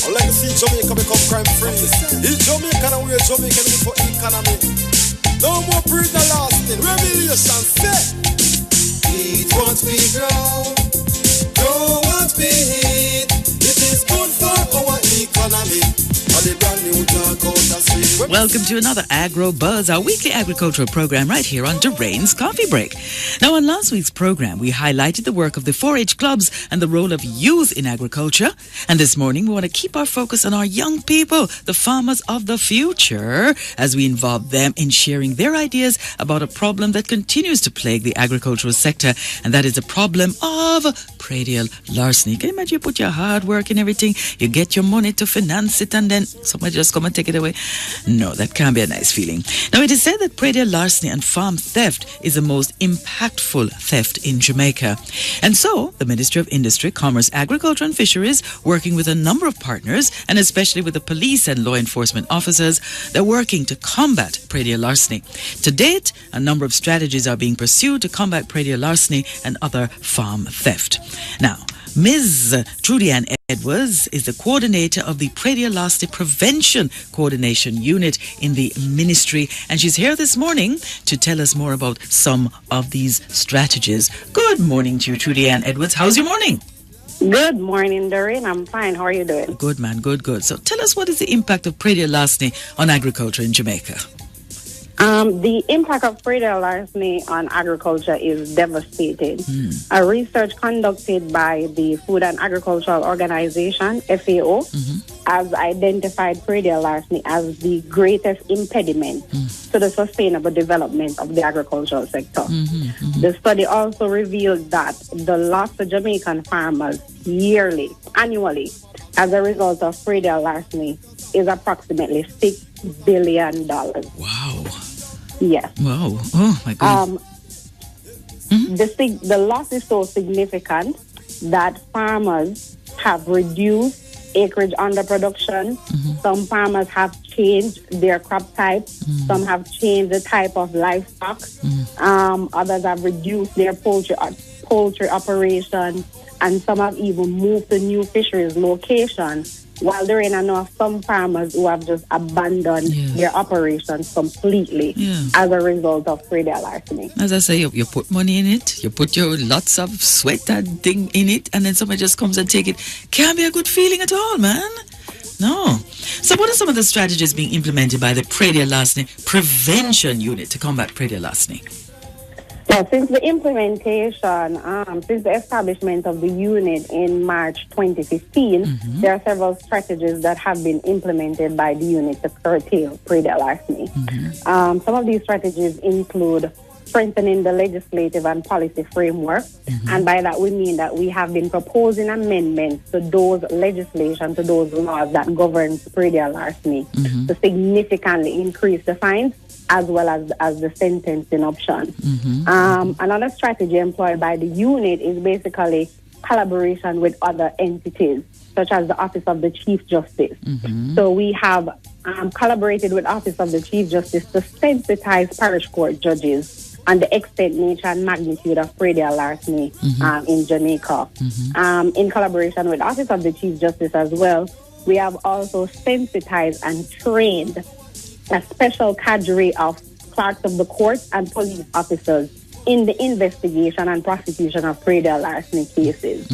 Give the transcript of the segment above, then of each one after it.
I like to see Jamaica become crime free. In Jamaica and we're Jamaican for economy. No more praedial lasting. Revelation set. Eat what we grow what we eat. It is good for our economy. Welcome to another AgroBuzz, our weekly agricultural program right here on Derain's Coffee Break. Now, on last week's program, we highlighted the work of the 4-H clubs and the role of youth in agriculture. And this morning, we want to keep our focus on our young people, the farmers of the future, as we involve them in sharing their ideas about a problem that continues to plague the agricultural sector, and that is the problem of praedial larceny. Can you imagine you put your hard work and everything, you get your money to finance it, and then somebody just come and take it away? No, that can't be a nice feeling. Now, it is said that praedial larceny and farm theft is the most impactful theft in Jamaica. And so, the Ministry of Industry, Commerce, Agriculture and Fisheries, working with a number of partners, and especially with the police and law enforcement officers, they're working to combat praedial larceny. To date, a number of strategies are being pursued to combat praedial larceny and other farm theft. Now, Ms. Trudy Ann Edwards is the coordinator of the Praedial Larceny Prevention Coordination Unit in the ministry, and she's here this morning to tell us more about some of these strategies. Good morning to you, Trudy Ann Edwards. How's your morning? Good morning, Doreen. I'm fine. How are you doing? Good, man. Good. So tell us, what is the impact of praedial larceny on agriculture in Jamaica? The impact of praedial larceny on agriculture is devastating. A research conducted by the Food and Agricultural Organization, FAO, has identified praedial larceny as the greatest impediment to the sustainable development of the agricultural sector. The study also revealed that the loss to Jamaican farmers annually, as a result of praedial larceny is approximately $6 billion. Wow. Yes. Wow. Oh, my goodness. The loss is so significant that farmers have reduced acreage underproduction. Some farmers have changed their crop types. Some have changed the type of livestock. Others have reduced their poultry operation, and some have even moved to new fisheries locations. While there are enough some farmers who have just abandoned their operations completely as a result of praedial larceny. As I say, you put money in it, you put your lots of sweat and thing in it, and then somebody just comes and take it. Can't be a good feeling at all, man. No. So what are some of the strategies being implemented by the Praedial Larceny Prevention Unit to combat praedial larceny? Well, since the establishment of the unit in March 2015, there are several strategies that have been implemented by the unit to curtail praedial larceny. Some of these strategies include strengthening the legislative and policy framework, and by that we mean that we have been proposing amendments to those legislation, to those laws that govern praedial larceny to significantly increase the fines as well as the sentencing option. Another strategy employed by the unit is basically collaboration with other entities, such as the Office of the Chief Justice. So we have collaborated with Office of the Chief Justice to sensitize parish court judges on the extent, nature, and magnitude of praedial larceny in Jamaica. In collaboration with Office of the Chief Justice as well, we have also sensitized and trained a special cadre of clerks of the court and police officers in the investigation and prosecution of praedial larceny cases.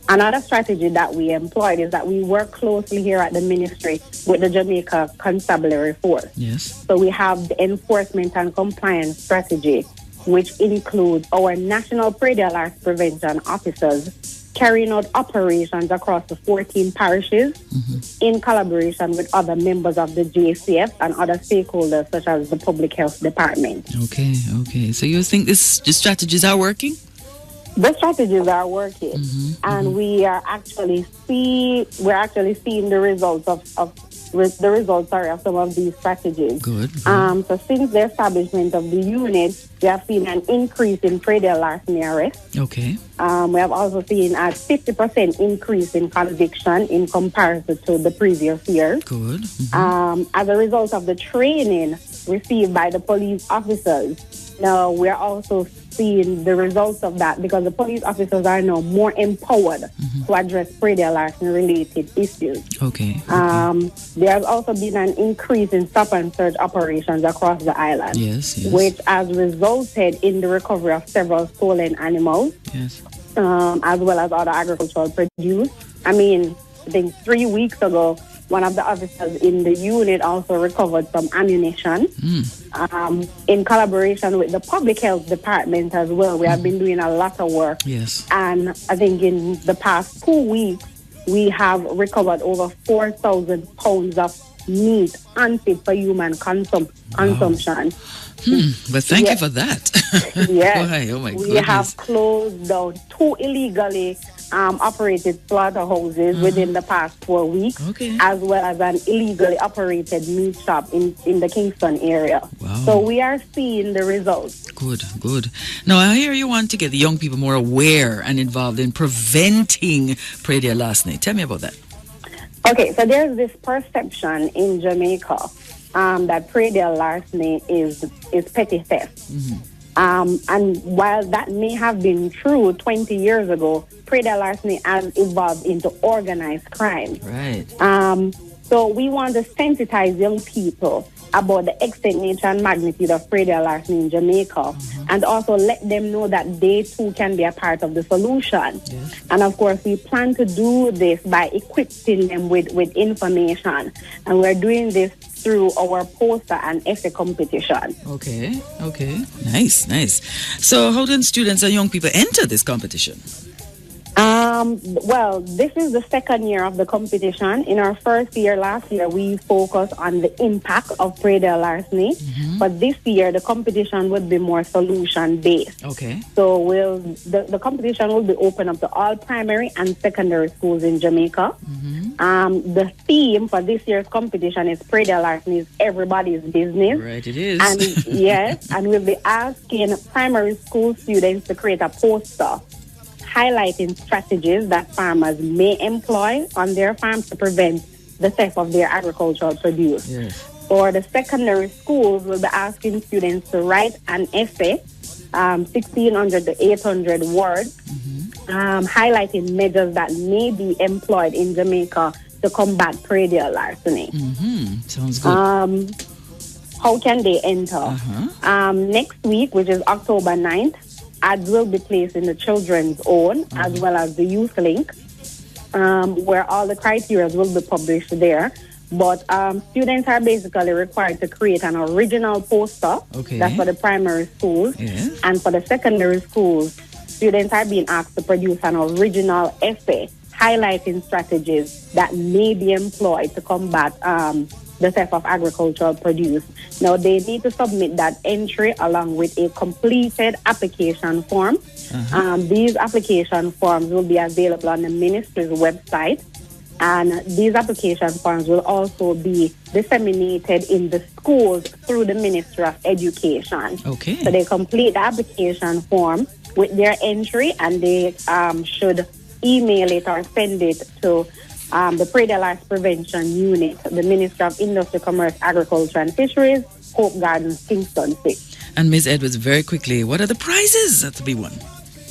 Another strategy that we employed is that we work closely here at the ministry with the Jamaica Constabulary Force. So we have the enforcement and compliance strategy, which includes our national praedial larceny prevention officers carrying out operations across the 14 parishes in collaboration with other members of the JCF and other stakeholders such as the Public Health Department. Okay. So you think the strategies are working? The strategies are working, and we are actually seeing the results of some of these strategies. Good. So since the establishment of the unit, we have seen an increase in praedial larceny arrests. Okay. We have also seen a 50% increase in conviction in comparison to the previous year. Good. As a result of the training received by the police officers, Now, we're also seeing the results of that because the police officers are now more empowered to address praedial larceny-related issues. Okay. There has also been an increase in stop and search operations across the island, which has resulted in the recovery of several stolen animals, as well as other agricultural produce. I think 3 weeks ago, one of the officers in the unit also recovered some ammunition. In collaboration with the public health department as well. We have been doing a lot of work. And I think in the past 2 weeks, we have recovered over 4,000 pounds of meat unfit for human consumption. But thank you for that. Oh my goodness. We have closed down 2 illegally operated slaughterhouses within the past 4 weeks, as well as an illegally operated meat shop in the Kingston area. So we are seeing the results. Good. Now, I hear you want to get the young people more aware and involved in preventing praedial larceny. Tell me about that. Okay, so there's this perception in Jamaica that praedial larceny is petty theft. And while that may have been true 20 years ago, praedial larceny has evolved into organized crime. So we want to sensitize young people about the extent, nature, and magnitude of praedial larceny in Jamaica, and also let them know that they too can be a part of the solution. And of course, we plan to do this by equipping them with information, and we're doing this through our poster and essay competition. Okay. Nice. So how do students and young people enter this competition? Well, this is the second year of the competition. In our first year, last year, we focused on the impact of praedial larceny. But this year, the competition would be more solution-based. So the competition will be open up to all primary and secondary schools in Jamaica. The theme for this year's competition is praedial larceny is everybody's business. Right, it is. And and we'll be asking primary school students to create a poster highlighting strategies that farmers may employ on their farms to prevent the theft of their agricultural produce. For the secondary schools, we'll be asking students to write an essay, 1,600 to 800 words, highlighting measures that may be employed in Jamaica to combat praedial larceny. Sounds good. How can they enter? Next week, which is October 9th, ads will be placed in the Children's Own as well as the Youth Link, where all the criteria will be published there. But students are basically required to create an original poster. That's for the primary schools. And for the secondary schools, students are being asked to produce an original essay highlighting strategies that may be employed to combat the theft of agricultural produce. Now, they need to submit that entry along with a completed application form. These application forms will be available on the ministry's website, and these application forms will also be disseminated in the schools through the Ministry of Education. So they complete the application form with their entry, and they should email it or send it to the Praedial Larceny Prevention Unit, the Ministry of Industry, Commerce, Agriculture and Fisheries, Hope Gardens, Kingston 6. And Ms. Edwards, very quickly, what are the prizes to be won?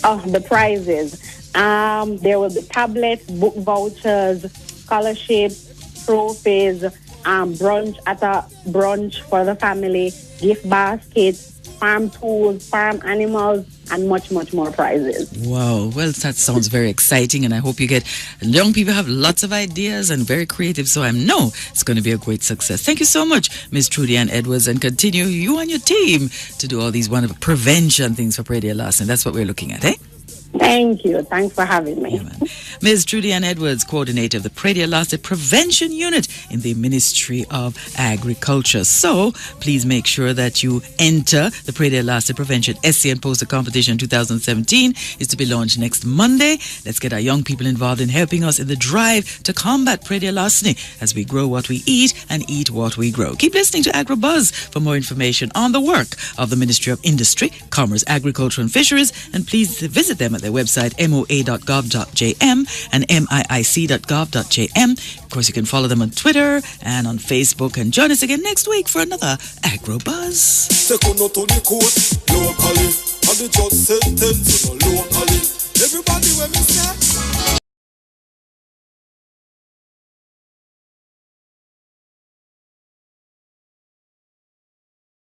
The prizes. There will be tablets, book vouchers, scholarships, trophies, brunch for the family, gift baskets, farm tools, farm animals, and much more prizes. Wow. Well, that sounds very exciting, and I hope you get young people have lots of ideas and very creative, so I know it's going to be a great success. Thank you so much, Ms. Trudy Ann Edwards, and continue you and your team to do all these wonderful prevention things for praedial larceny. That's what we're looking at, eh? Thank you. Thanks for having me. Ms. Trudy Ann Edwards, coordinator of the Praedial Larceny Prevention Unit in the Ministry of Agriculture. So please make sure that you enter the Praedial Larceny Prevention Essay and Poster Competition 2017. It's to be launched next Monday. Let's get our young people involved in helping us in the drive to combat praedial larceny as we grow what we eat and eat what we grow. Keep listening to AgroBuzz for more information on the work of the Ministry of Industry, Commerce, Agriculture and Fisheries, and please visit them at their website, moa.gov.jm and miic.gov.jm. Of course, you can follow them on Twitter and on Facebook. And join us again next week for another AgroBuzz. Locally, and the judge sentence locally. Everybody when me say